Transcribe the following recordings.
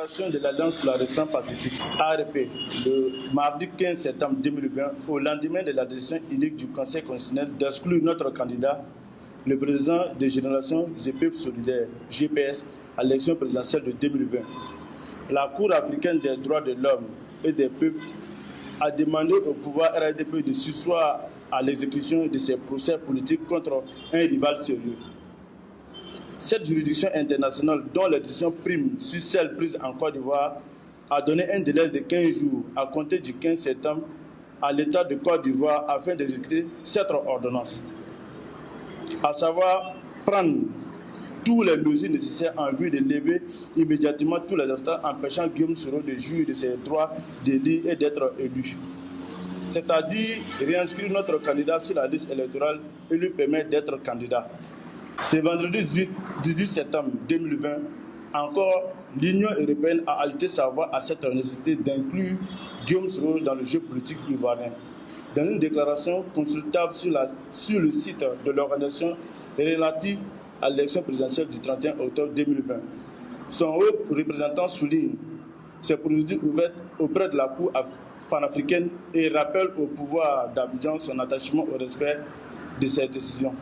déclaration de l'Alliance pour la Résistance Pacifique, ARP, le mardi 15 septembre 2020, au lendemain de la décision unique du Conseil constitutionnel d'exclure notre candidat, le président de Génération GPF Solidaire, GPS, à l'élection présidentielle de 2020. La Cour africaine des droits de l'homme et des peuples a demandé au pouvoir RDP de surseoir à l'exécution de ses procès politiques contre un rival sérieux. Cette juridiction internationale, dont les décisions priment sur celles prises en Côte d'Ivoire, a donné un délai de 15 jours à compter du 15 septembre à l'État de Côte d'Ivoire afin d'exécuter cette ordonnance, à savoir prendre toutes les mesures nécessaires en vue de lever immédiatement tous les obstacles empêchant Guillaume Soro de jouir de ses droits d'élire et d'être élu. C'est-à-dire réinscrire notre candidat sur la liste électorale et lui permettre d'être candidat. Ce vendredi 18 septembre 2020, encore, l'Union européenne a ajouté sa voix à cette nécessité d'inclure Guillaume Soro dans le jeu politique ivoirien. Dans une déclaration consultable sur le site de l'organisation relative à l'élection présidentielle du 31 octobre 2020, son haut représentant souligne ces procédures ouvertes auprès de la Cour panafricaine et rappelle au pouvoir d'Abidjan son attachement au respect de ces décisions.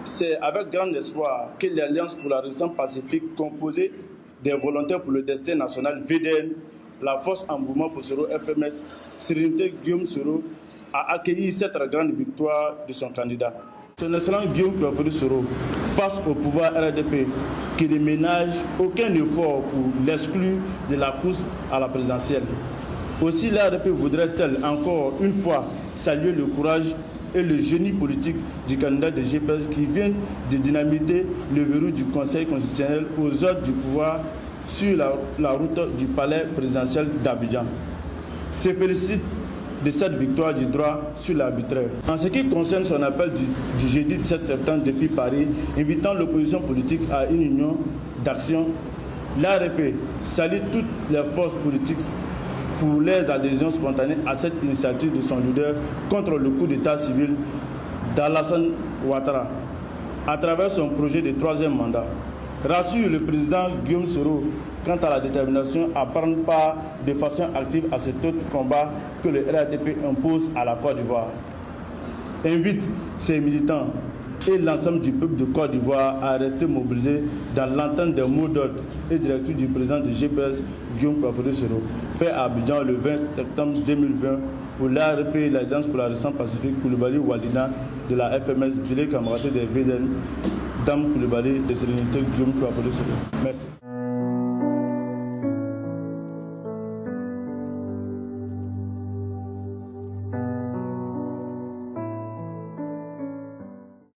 C'est avec grand espoir que l'Alliance pour la Résistance Pacifique, composée des volontaires pour le destin national VDN, la Force en mouvement pour Soro FMS, Sérénité Guillaume Soro, a accueilli cette grande victoire de son candidat. Son excellent Guillaume Soro, face au pouvoir RDP, qui ne ménage aucun effort pour l'exclure de la course à la présidentielle. Aussi, l'RDP voudrait-elle encore une fois saluer le courage et le génie politique du candidat de GPS qui vient de dynamiter le verrou du Conseil constitutionnel aux ordres du pouvoir sur la route du palais présidentiel d'Abidjan. Se félicite de cette victoire du droit sur l'arbitraire. En ce qui concerne son appel du jeudi 17 septembre depuis Paris, invitant l'opposition politique à une union d'action, l'ARP salue toutes les forces politiques pour les adhésions spontanées à cette initiative de son leader contre le coup d'état civil d'Alassane Ouattara, à travers son projet de troisième mandat. Rassure le président Guillaume Soro quant à la détermination à prendre part de façon active à cet autre combat que le RDP impose à la Côte d'Ivoire. Invite ses militants et l'ensemble du peuple de Côte d'Ivoire à rester mobilisés dans l'entente des mots d'ordre et directives du président de GPS, Guillaume Soro, fait à Abidjan le 20 septembre 2020 pour l'ARP, l'Alliance pour la Résistance Pacifique, Koulibaly Wadina de la FMS, Bilé Kamaraté des VDN, Dame Koulibaly de Sérénité Guillaume Soro. Merci.